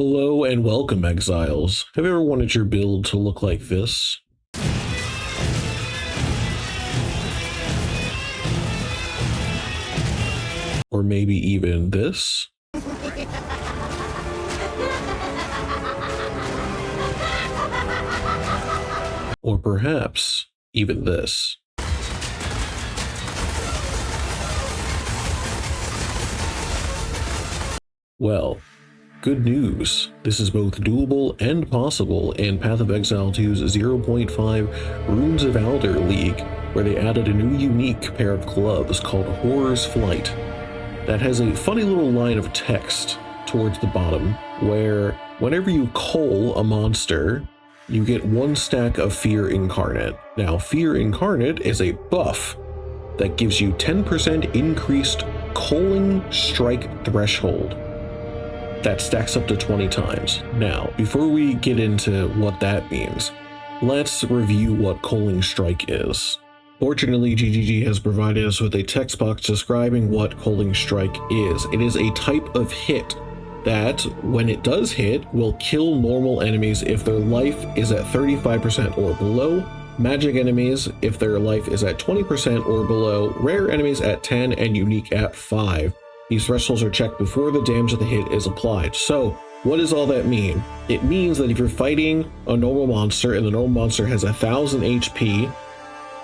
Hello and welcome, exiles. Have you ever wanted your build to look like this? Or maybe even this? Or perhaps even this? Well, good news. This is both doable and possible in Path of Exile 2's 0.5 Runes of Alder League, where they added a new unique pair of gloves called Horror's Flight that has a funny little line of text towards the bottom where whenever you cull a monster, you get 1 stack of Fear Incarnate. Now, Fear Incarnate is a buff that gives you 10% increased Culling strike threshold. That stacks up to 20 times. Now, before we get into what that means, let's review what Culling Strike is. Fortunately, GGG has provided us with a text box describing what Culling Strike is. It is a type of hit that, when it does hit, will kill normal enemies if their life is at 35% or below, magic enemies if their life is at 20% or below, rare enemies at 10, and unique at 5. These thresholds are checked before the damage of the hit is applied. So, what does all that mean? It means that if you're fighting a normal monster and the normal monster has 1000 HP,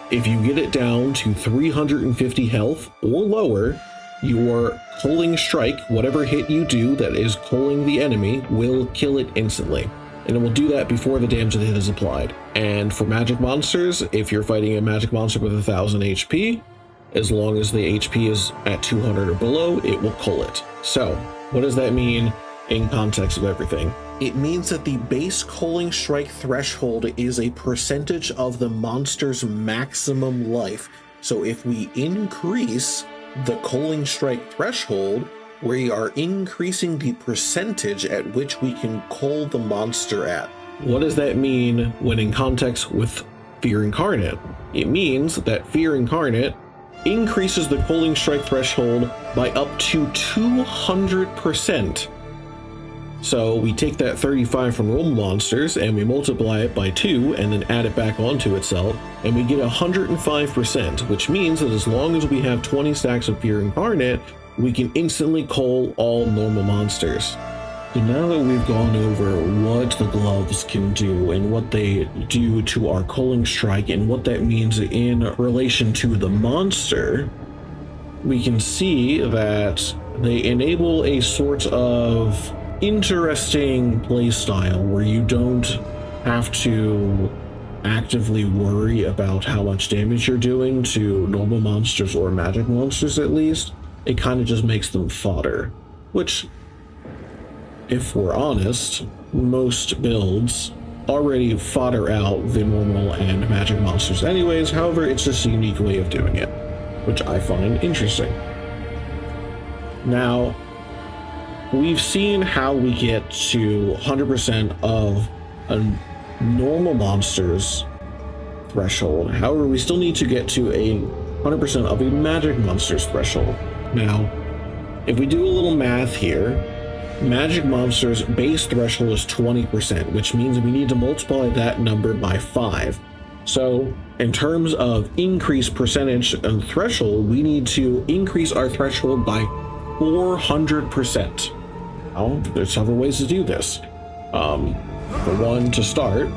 if you get it down to 350 health or lower, your Culling Strike, whatever hit you do that is culling the enemy, will kill it instantly. And it will do that before the damage of the hit is applied. And for magic monsters, if you're fighting a magic monster with 1000 HP, as long as the HP is at 200 or below, it will cull it. So, what does that mean in context of everything? It means that the base Culling Strike threshold is a percentage of the monster's maximum life. So if we increase the Culling Strike threshold, we are increasing the percentage at which we can cull the monster at. What does that mean when in context with Fear Incarnate? It means that Fear Incarnate increases the Culling Strike threshold by up to 200%. So we take that 35 from normal monsters and we multiply it by 2 and then add it back onto itself, and we get 105%, which means that as long as we have 20 stacks of Fear Incarnate, we can instantly cull all normal monsters. So now that we've gone over what the gloves can do and what they do to our Culling Strike and what that means in relation to the monster, we can see that they enable a sort of interesting playstyle where you don't have to actively worry about how much damage you're doing to normal monsters or magic monsters. At least it kind of just makes them fodder, which, if we're honest, most builds already fodder out the normal and magic monsters anyways. However, it's just a unique way of doing it, which I find interesting. Now, we've seen how we get to 100% of a normal monster's threshold. However, we still need to get to a 100% of a magic monster's threshold. Now, if we do a little math here, magic monsters' base threshold is 20%, which means we need to multiply that number by 5. So, in terms of increased percentage and threshold, we need to increase our threshold by 400%. Now, there's several ways to do this. For one, to start,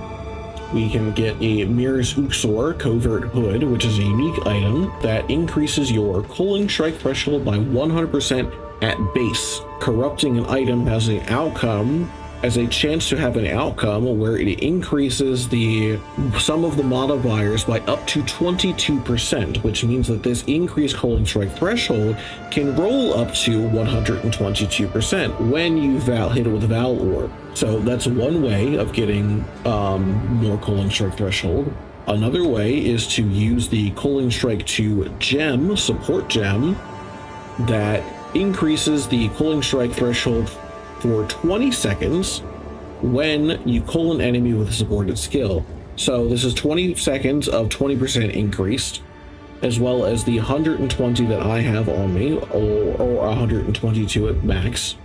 we can get a Mirror's Uxor Covert Hood, which is a unique item that increases your Culling Strike threshold by 100% at base. Corrupting an item has an outcome, as a chance to have an outcome where it increases the sum of the modifiers by up to 22%, which means that this increased Culling Strike threshold can roll up to 122% when you hit it with Val Orb. So that's one way of getting more Culling Strike threshold. Another way is to use the Culling Strike 2 gem, support gem, that increases the Culling Strike threshold for 20 seconds when you cull an enemy with a supported skill. So this is 20 seconds of 20% increased, as well as the 120 that I have on me, or 122 at max.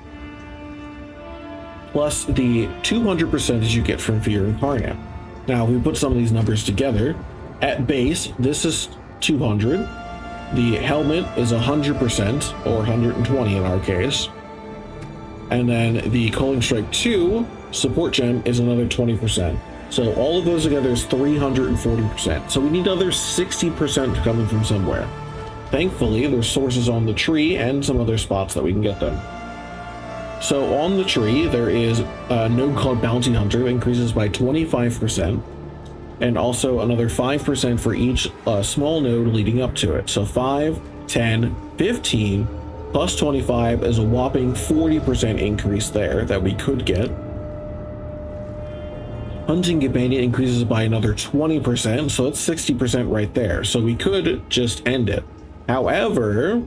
plus the 200% you get from Fear Incarnate. Now, if we put some of these numbers together, at base, this is 200. The helmet is 100%, or 120 in our case. And then the Culling Strike 2 support gem is another 20%. So all of those together is 340%. So we need another 60% coming from somewhere. Thankfully, there's sources on the tree and some other spots that we can get them. So on the tree, there is a node called Bounty Hunter that increases by 25%, and also another 5% for each small node leading up to it. So 5, 10, 15, plus 25 is a whopping 40% increase there that we could get. Hunting Companion increases by another 20%, so it's 60% right there. So we could just end it. However,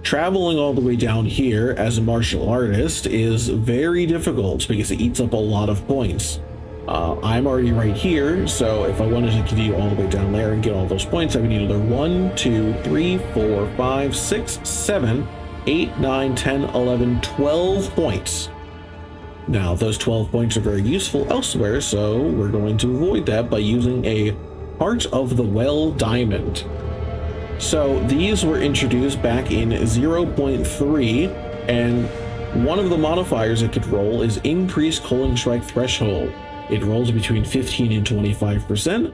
traveling all the way down here as a martial artist is very difficult because it eats up a lot of points. I'm already right here, so if I wanted to continue all the way down there and get all those points, I would need another 1, 2, 3, 4, 5, 6, 7, 8, 9, 10, 11, 12 points. Now, those 12 points are very useful elsewhere, so we're going to avoid that by using a Heart of the Well Diamond. So these were introduced back in 0.3, and one of the modifiers it could roll is Increased Culling Strike Threshold. It rolls between 15 and 25%.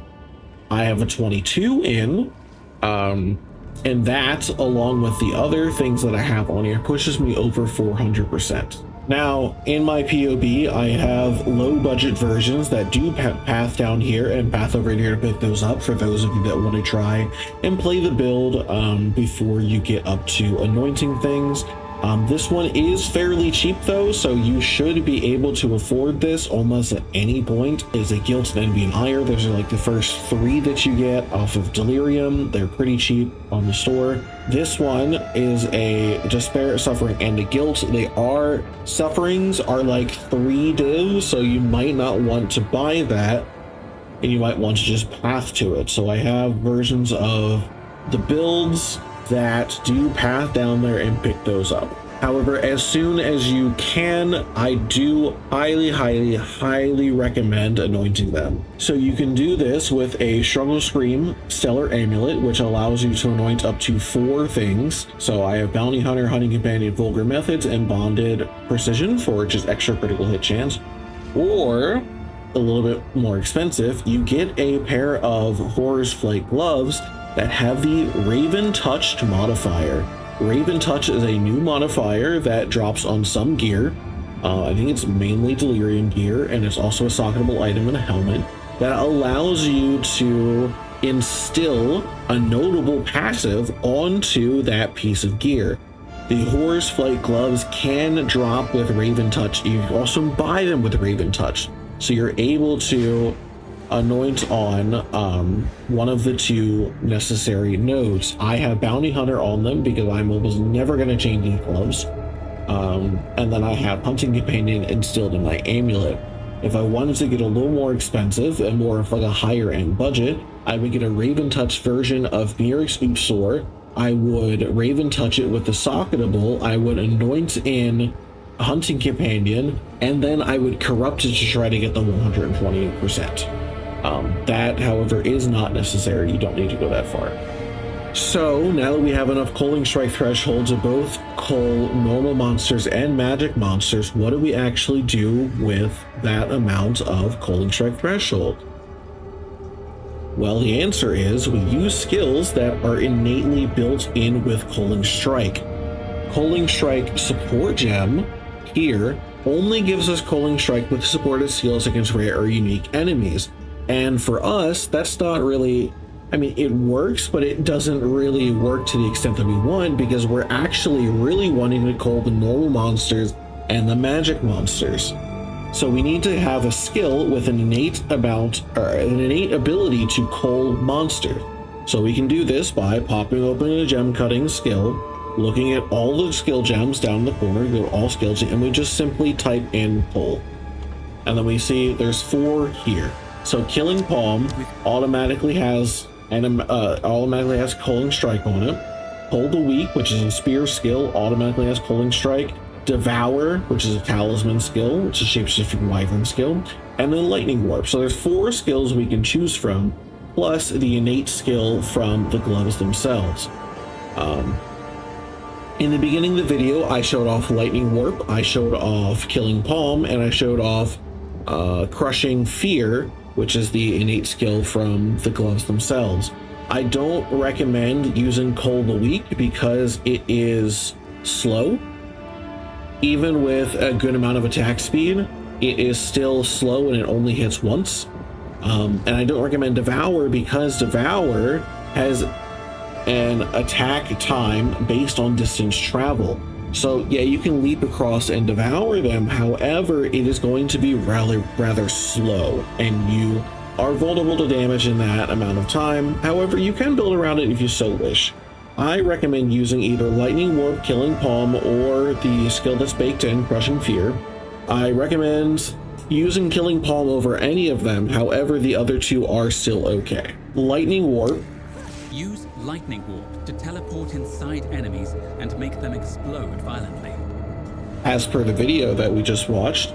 I have a 22 in, and that, along with the other things that I have on here, pushes me over 400%. Now, in my POB, I have low budget versions that do path down here and path over here to pick those up for those of you that want to try and play the build before you get up to anointing things. This one is fairly cheap though, so you should be able to afford this almost at any point. Is a Guilt and Envy and Ire. Those are like the first 3 that you get off of Delirium. They're pretty cheap on the store. This one is a Despair, Suffering, and a Guilt. Sufferings are like 3 divs, so you might not want to buy that, and you might want to just path to it. So I have versions of the builds that do path down there and pick those up. However, as soon as you can, I do highly recommend anointing them. So you can do this with a Struggle Scream Stellar Amulet, which allows you to anoint up to 4 things. So I have Bounty Hunter, Hunting Companion, Vulgar Methods, and Bonded Precision for just extra critical hit chance. Or, a little bit more expensive, you get a pair of Horror's Flight gloves that have the Raven Touched modifier. Raven Touch is a new modifier that drops on some gear. I think it's mainly Delirium gear, and it's also a socketable item and a helmet that allows you to instill a notable passive onto that piece of gear. The Horror's Flight gloves can drop with Raven Touch. You can also buy them with Raven Touch, so you're able to anoint on one of the 2 necessary nodes. I have Bounty Hunter on them because I'm almost never going to change these gloves, and then I have Hunting Companion instilled in my amulet. If I wanted to get a little more expensive and more of like a higher end budget, I would get a Raven Touch version of Mirix Uxor. I would Raven Touch it with the socketable. I would anoint in Hunting Companion, and then I would corrupt it to try to get the 120%. That, however, is not necessary. You don't need to go that far. So, now that we have enough Culling Strike threshold to both cull normal monsters and magic monsters, what do we actually do with that amount of Culling Strike threshold? Well, the answer is we use skills that are innately built in with Culling Strike. Culling Strike Support Gem here only gives us Culling Strike with supported skills against rare or unique enemies. And for us, that's not really, I mean, it works, but it doesn't really work to the extent that we want, because we're actually really wanting to cull the normal monsters and the magic monsters. So we need to have a skill with an innate ability to cull monsters. So we can do this by popping open a gem cutting skill, looking at all the skill gems down in the corner, go to all skills, and we just simply type in pull. And then we see there's 4 here. So Killing Palm automatically has Culling Strike on it. Pull the Weak, which is a spear skill, automatically has Culling Strike. Devour, which is a talisman skill, which is a shapeshifting wyvern skill, and then Lightning Warp. So there's 4 skills we can choose from, plus the innate skill from the gloves themselves. In the beginning of the video, I showed off Lightning Warp, I showed off Killing Palm, and I showed off Crushing Fear, which is the innate skill from the gloves themselves. I don't recommend using Cull the Weak because it is slow. Even with a good amount of attack speed, it is still slow and it only hits once. And I don't recommend Devour because Devour has an attack time based on distance travel. So yeah, you can leap across and devour them. However, it is going to be rather slow, and you are vulnerable to damage in that amount of time. However, you can build around it if you so wish. I recommend using either Lightning Warp, Killing Palm, or the skill that's baked in, Crushing Fear. I recommend using Killing Palm over any of them. However, the other 2 are still okay. Lightning Warp. Use Lightning Warp to teleport inside enemies and make them explode violently. As per the video that we just watched,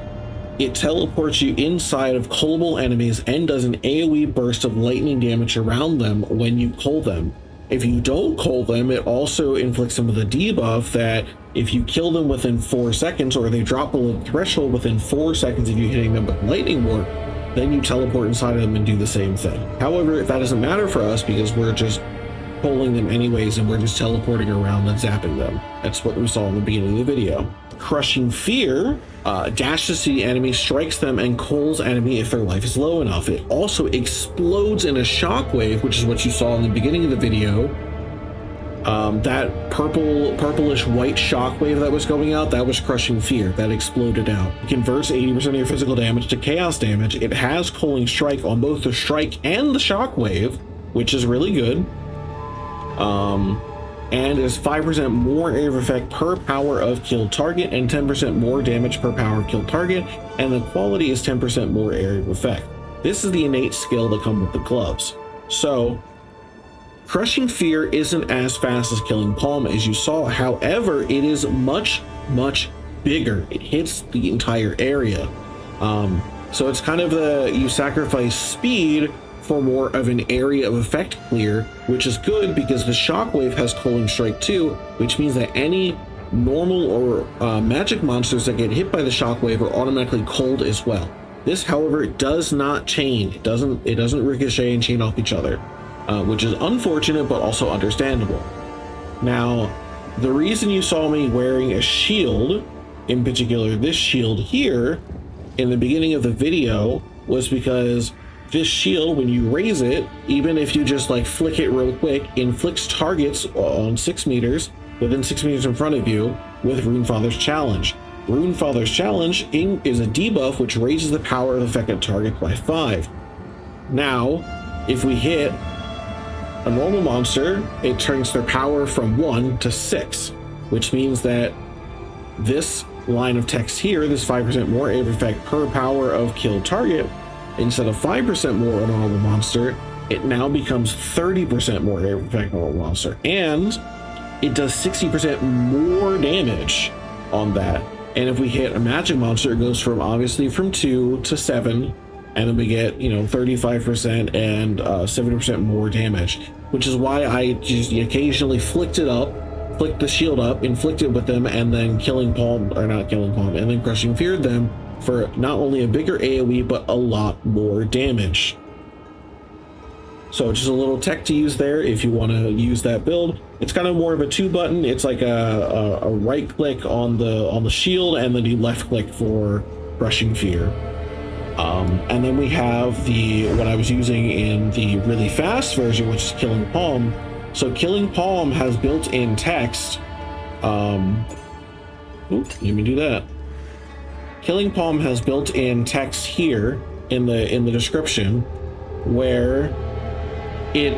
it teleports you inside of cullable enemies and does an AoE burst of lightning damage around them when you cull them. If you don't cull them, it also inflicts them with a debuff that if you kill them within 4 seconds, or they drop below the threshold within 4 seconds of you hitting them with Lightning Warp, then you teleport inside of them and do the same thing. However, that doesn't matter for us because we're just pulling them anyways and we're just teleporting around and zapping them. That's what we saw in the beginning of the video. Crushing Fear dashes to the enemy, strikes them, and culls enemy if their life is low enough. It also explodes in a shockwave, which is what you saw in the beginning of the video. That purplish white shockwave that was going out, that was Crushing Fear. That exploded out. It converts 80% of your physical damage to chaos damage. It has Culling Strike on both the strike and the shockwave, which is really good. And is 5% more area of effect per power of killed target and 10% more damage per power of killed target, and the quality is 10% more area of effect. This is the innate skill that comes with the gloves. So Crushing Fear isn't as fast as Killing Palm as you saw. However, it is much bigger. It hits the entire area. So it's kind of you sacrifice speed for more of an area of effect clear, which is good because the shockwave has Culling Strike too, which means that any normal or magic monsters that get hit by the shockwave are automatically culled as well. This, however, does not chain. It doesn't ricochet and chain off each other, which is unfortunate but also understandable. Now, the reason you saw me wearing a shield, in particular this shield here, in the beginning of the video, was because this shield, when you raise it, even if you just like flick it real quick, inflicts targets on 6 meters, within 6 meters in front of you, with Runefather's Challenge. Runefather's Challenge is a debuff which raises the power of the affected target by 5. Now, if we hit a normal monster, it turns their power from 1 to 6, which means that this line of text here, this 5% more area of effect per power of killed target, instead of 5% more on a normal monster, it now becomes 30% more area of effect on a normal monster, and it does 60% more damage on that. And if we hit a magic monster, it goes from obviously from 2 to 7, and then we get 35% and 70% more damage, which is why I just occasionally flicked the shield up, inflicted with them, and then and then Crushing Feared them for not only a bigger AoE but a lot more damage. So just a little tech to use there if you want to use that build. It's kind of more of a 2-button. It's like a right click on the shield, and then you left click for Crushing Fear. And then we have what I was using in the really fast version, which is Killing Palm. So Killing Palm has built-in text. Let me do that. Killing Palm has built-in text here in the description, where it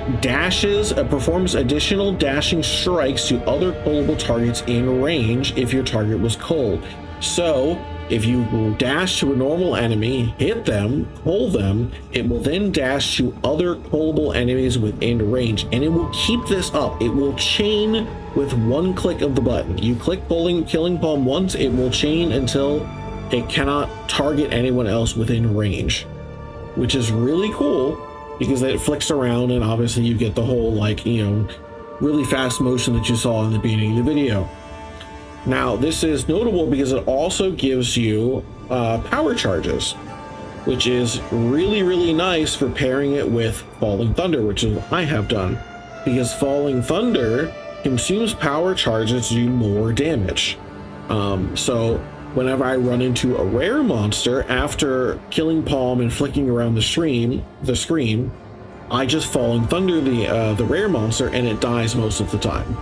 performs additional dashing strikes to other cullable targets in range if your target was culled. So If you dash to a normal enemy, hit them, pull them, it will then dash to other pullable enemies within range, and it will keep this up. It will chain with one click of the button. You click Killing Palm once, it will chain until it cannot target anyone else within range, which is really cool because it flicks around, and obviously you get the whole, like, you know, really fast motion that you saw in the beginning of the video. Now, this is notable because it also gives you power charges, which is really, really nice for pairing it with Falling Thunder, which is what I have done, because Falling Thunder consumes power charges to do more damage. So whenever I run into a rare monster, after Killing Palm and flicking around the screen, I just Falling Thunder the rare monster, and it dies most of the time.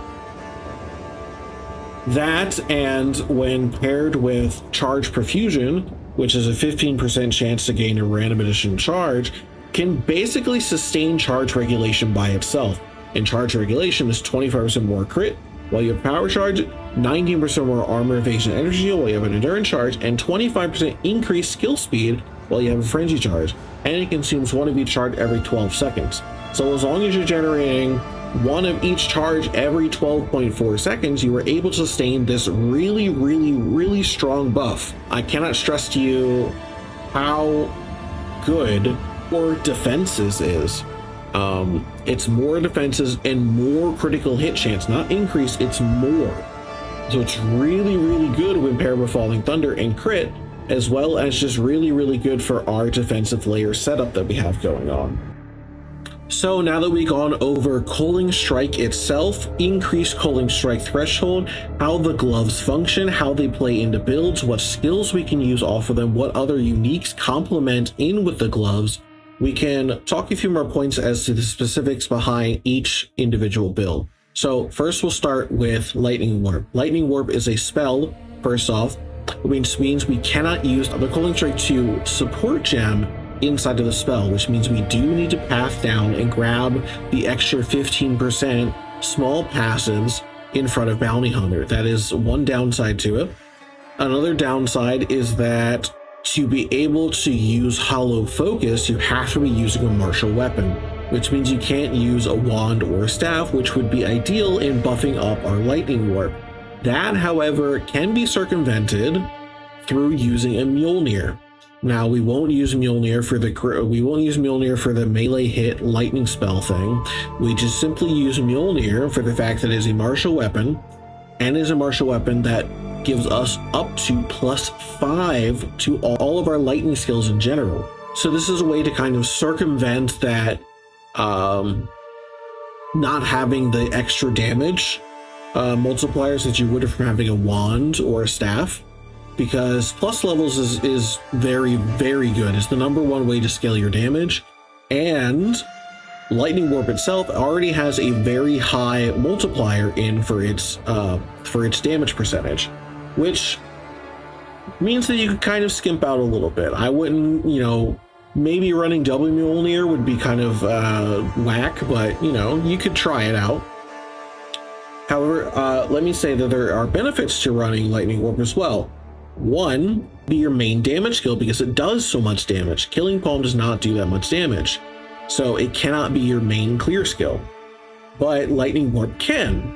That, and when paired with Charge Profusion, which is a 15% chance to gain a random additional charge, can basically sustain charge regulation by itself. And charge regulation is 25% more crit, while you have power charge, 19% more armor, evasion, energy, while you have an endurance charge, and 25% increased skill speed while you have a frenzy charge. And it consumes one of each charge every 12 seconds. So as long as you're generating one of each charge every 12.4 seconds, you were able to sustain this really, really, really strong buff. I cannot stress to you how good more defenses is. It's more defenses and more critical hit chance, not increase, it's more. So it's really, really good when paired with Falling Thunder and crit, as well as just really, really good for our defensive layer setup that we have going on. So now that we've gone over Culling Strike itself, increased Culling Strike threshold, how the gloves function, how they play into builds, what skills we can use off of them, what other uniques complement in with the gloves, we can talk a few more points as to the specifics behind each individual build. So first we'll start with Lightning Warp. Lightning Warp is a spell, first off, which means we cannot use the Culling Strike 2 support gem inside of the spell, which means we do need to path down and grab the extra 15% small passives in front of Bounty Hunter. That is one downside to it. Another downside is that to be able to use Hollow Focus, you have to be using a martial weapon, which means you can't use a wand or a staff, which would be ideal in buffing up our Lightning Warp. That, however, can be circumvented through using a Mjolnir. Now, we won't use Mjolnir for the melee hit lightning spell thing. We just simply use Mjolnir for the fact that it is a martial weapon, and is a martial weapon that gives us up to +5 to all of our lightning skills in general. So this is a way to kind of circumvent that not having the extra damage multipliers that you would have from having a wand or a staff. Because plus levels is very, very good. It's the #1 way to scale your damage, and Lightning Warp itself already has a very high multiplier in for its damage percentage, which means that you could kind of skimp out a little bit. I wouldn't, maybe running double Mjolnir would be kind of whack, but you could try it out. However, let me say that there are benefits to running Lightning Warp as well. One, be your main damage skill because it does so much damage. Killing Palm does not do that much damage, so it cannot be your main clear skill, but Lightning Warp can.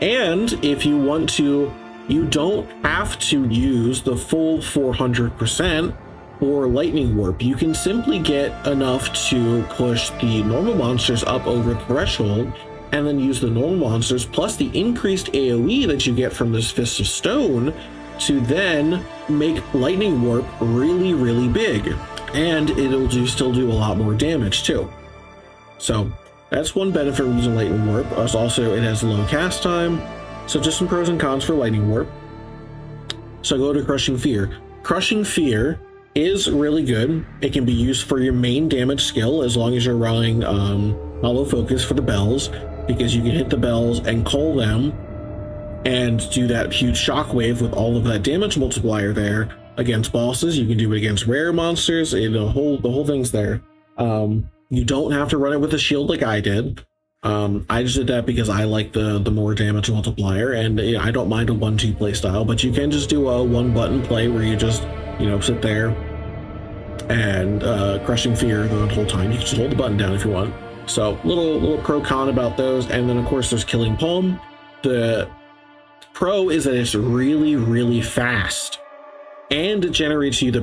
And if you want to, you don't have to use the full 400% for Lightning Warp. You can simply get enough to push the normal monsters up over the threshold, and then use the normal monsters plus the increased AoE that you get from this Fist of Stone to then make Lightning Warp really, really big. And it'll still do a lot more damage too. So that's one benefit of using Lightning Warp. Also, it has low cast time. So just some pros and cons for Lightning Warp. So go to Crushing Fear. Crushing Fear is really good. It can be used for your main damage skill as long as you're running Hollow Focus for the bells, because you can hit the bells and call them and do that huge shockwave with all of that damage multiplier there against bosses. You can do it against rare monsters, and the whole thing's there. You don't have to run it with a shield like I did. I just did that because I like the more damage multiplier, and I don't mind a 1-2 play style, but you can just do a 1-button play where you just, sit there and crushing fear the whole time. You can just hold the button down if you want. So little pro con about those. And then of course there's Killing Palm. The pro is that it's really, really fast, and it generates you the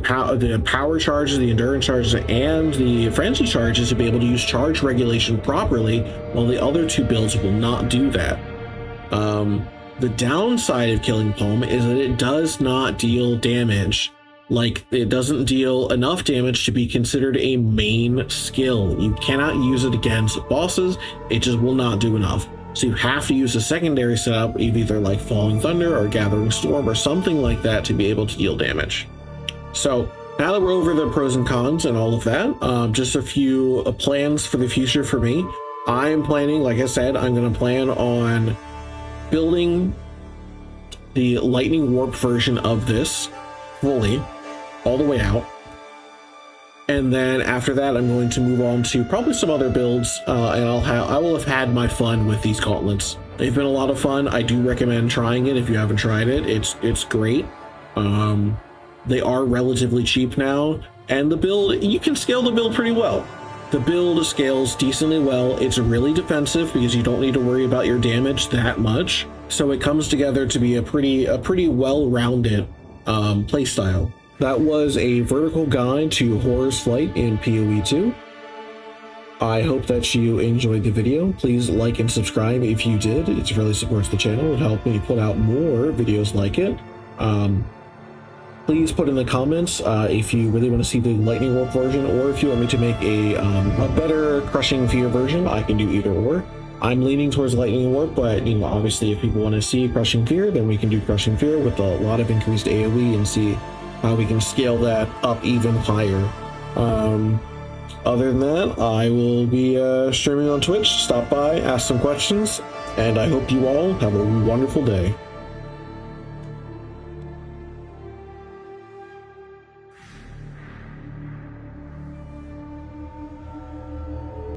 power charges, the endurance charges, and the frenzy charges to be able to use charge regulation properly, while the other 2 builds will not do that. The downside of Killing Palm is that it does not deal damage. Like, it doesn't deal enough damage to be considered a main skill. You cannot use it against bosses. It just will not do enough. So you have to use a secondary setup of either like Falling Thunder or Gathering Storm or something like that to be able to deal damage. So now that we're over the pros and cons and all of that, just a few plans for the future for me. I'm planning, like I said, I'm going to plan on building the Lightning Warp version of this fully, all the way out. And then after that, I'm going to move on to probably some other builds, and I will have had my fun with these gauntlets. They've been a lot of fun. I do recommend trying it if you haven't tried it. It's great. They are relatively cheap now, and the build, you can scale the build pretty well. The build scales decently well. It's really defensive because you don't need to worry about your damage that much. So it comes together to be a pretty well-rounded playstyle. That was a vertical guide to Horror's Flight in POE2. I hope that you enjoyed the video. Please like and subscribe if you did. It really supports the channel. It helped me put out more videos like it. Please put in the comments if you really want to see the Lightning Warp version, or if you want me to make a better Crushing Fear version. I can do either or. I'm leaning towards Lightning Warp, but obviously if people want to see Crushing Fear, then we can do Crushing Fear with a lot of increased AoE and see how we can scale that up even higher. Other than that, I will be streaming on Twitch. Stop by, ask some questions, and I hope you all have a wonderful day.